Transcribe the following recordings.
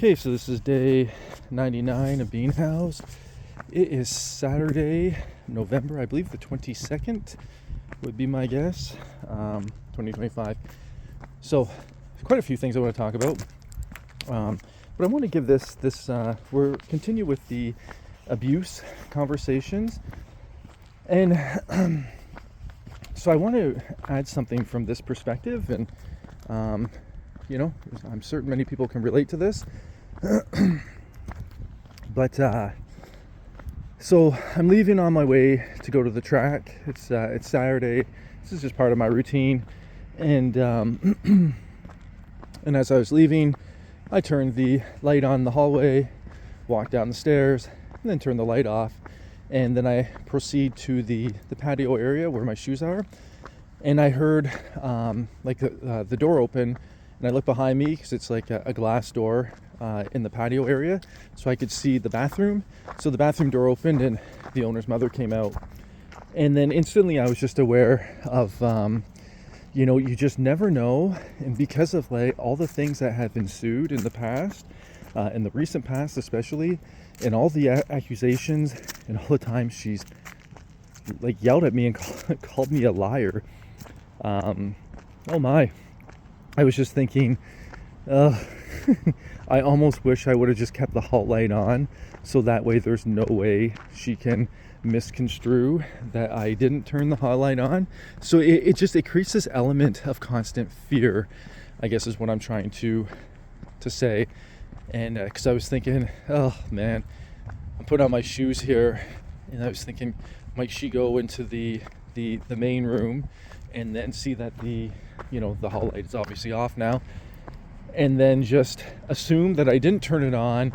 Okay, so this is day 99 of Bean House. It is Saturday, November, I believe the 22nd would be my guess, 2025. So, quite a few things I want to talk about. But I want to give we're continue with the abuse conversations. And so I want to add something from this perspective, and I'm certain many people can relate to this. But so I'm leaving on my way to go to the track. It's Saturday. This is just part of my routine, and and as I was leaving, I turned the light on in the hallway, walked down the stairs, and then turned the light off, and then I proceed to the patio area where my shoes are, and I heard the door open, and I look behind me because it's like a glass door in the patio area, so I could see the bathroom. So the bathroom door opened and the owner's mother came out, and then instantly I was just aware of you just never know. And because of like all the things that have ensued in the past, in the recent past especially, and all the accusations and all the times she's like yelled at me and called me a liar, oh my, I was just thinking, I almost wish I would have just kept the hall light on, so that way there's no way she can misconstrue that I didn't turn the hall light on. So it creates this element of constant fear, I guess is what I'm trying to say. And because I was thinking, oh man, I put on my shoes here, and I was thinking, might she go into the main room and then see that the hall light is obviously off now, and then just assume that I didn't turn it on,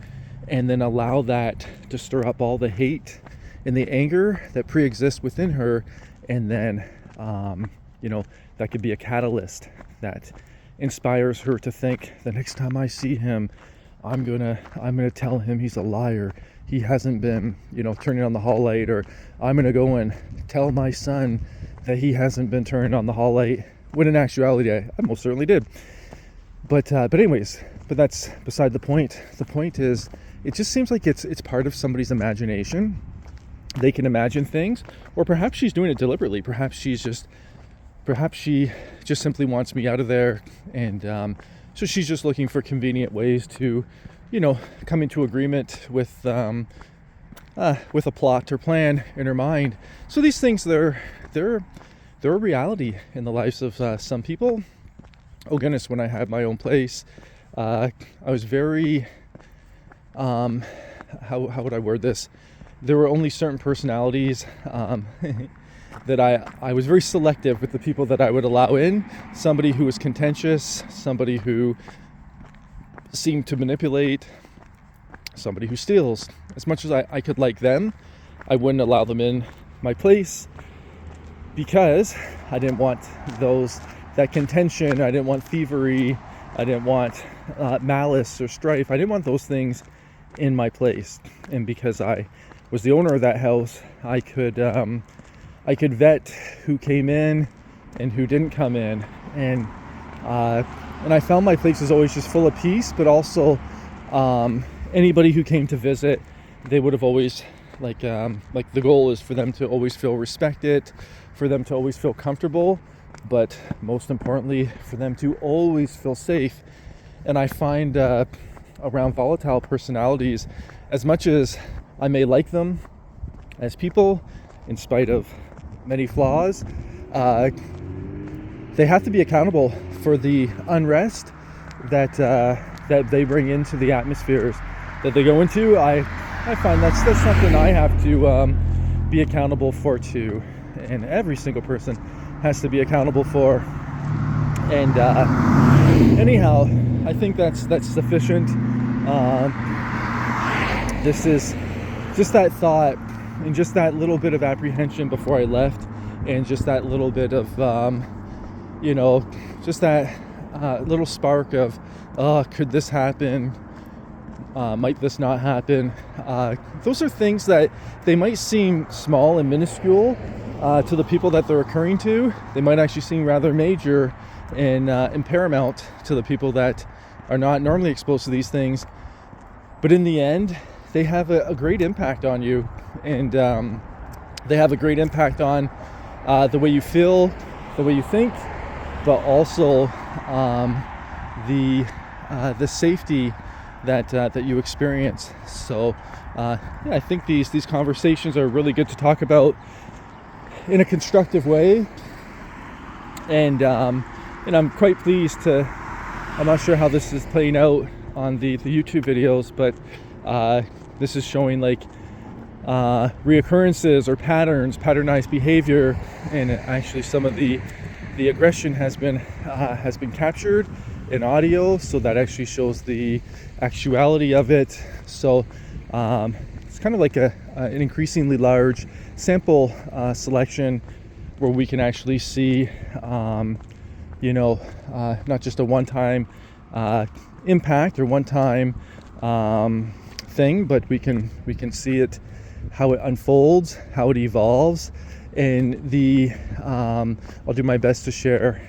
and then allow that to stir up all the hate and the anger that pre-exists within her, and then that could be a catalyst that inspires her to think, the next time I see him, I'm gonna tell him he's a liar. He hasn't been turning on the hall light, or I'm gonna go and tell my son that he hasn't been turning on the hall light, when in actuality I most certainly did. But that's beside the point. The point is, it just seems like it's part of somebody's imagination. They can imagine things, or perhaps she's doing it deliberately. Perhaps she just simply wants me out of there, and so she's just looking for convenient ways to, come into agreement with a plot or plan in her mind. So these things, they're a reality in the lives of some people. Oh goodness, when I had my own place, I was very, how would I word this? There were only certain personalities that I was very selective with the people that I would allow in. Somebody who was contentious, somebody who seemed to manipulate, somebody who steals. As much as I could like them, I wouldn't allow them in my place, because I didn't want that contention. I didn't want thievery. I didn't want malice or strife. I didn't want those things in my place. And because I was the owner of that house, I could vet who came in and who didn't come in. And I found my place was always just full of peace, but also anybody who came to visit, they would have always like the goal is for them to always feel respected, for them to always feel comfortable, but most importantly, for them to always feel safe. And I find around volatile personalities, as much as I may like them as people, in spite of many flaws, they have to be accountable for the unrest that they bring into the atmospheres that they go into. I find that's something I have to be accountable for too, and every single person has to be accountable for. And anyhow, I think that's sufficient. This is just that thought, and just that little bit of apprehension before I left, and just that little bit of just that little spark of, could this happen? Might this not happen? Those are things that they might seem small and minuscule to the people that they're occurring to. They might actually seem rather major and paramount to the people that are not normally exposed to these things. But in the end, they have a great impact on you, and they have a great impact on the way you feel, the way you think, but also the safety that you experience. So yeah, I think these conversations are really good to talk about in a constructive way, and I'm quite pleased to. I'm not sure how this is playing out on the YouTube videos, but this is showing like reoccurrences or patternized behavior, and actually some of the aggression has been captured in audio, so that actually shows the actuality of it. So it's kind of like an increasingly large sample selection where we can actually see not just a one-time impact or one-time thing, but we can see it, how it unfolds, how it evolves, and I'll do my best to share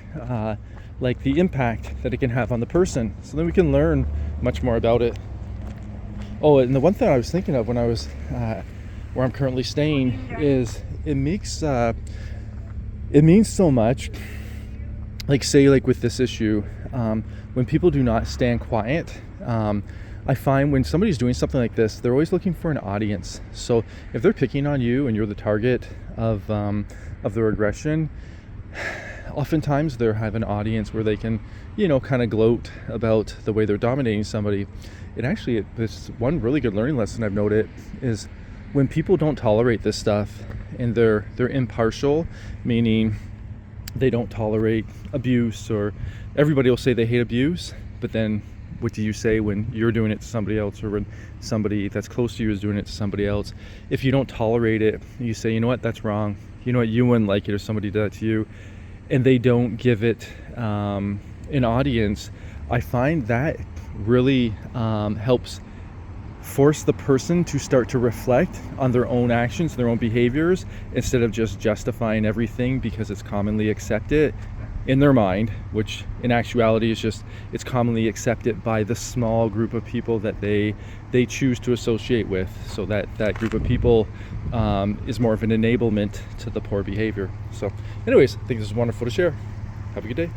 like the impact that it can have on the person, so then we can learn much more about it. Oh, and the one thing I was thinking of when I was where I'm currently staying is it means so much. Like, say, like with this issue, when people do not stand quiet, I find when somebody's doing something like this, they're always looking for an audience. So if they're picking on you and you're the target of their aggression, oftentimes they have an audience where they can, kind of gloat about the way they're dominating somebody. This one really good learning lesson I've noted is when people don't tolerate this stuff and they're impartial, meaning they don't tolerate abuse, or everybody will say they hate abuse, but then what do you say when you're doing it to somebody else, or when somebody that's close to you is doing it to somebody else? If you don't tolerate it, you say, you know what, that's wrong. You know what, you wouldn't like it if somebody did that to you, and they don't give it an audience. I find that really helps force the person to start to reflect on their own actions, their own behaviors, instead of just justifying everything because it's commonly accepted in their mind, which in actuality is just, it's commonly accepted by the small group of people that they choose to associate with. So that group of people is more of an enablement to the poor behavior. So anyways, I think this is wonderful to share. Have a good day.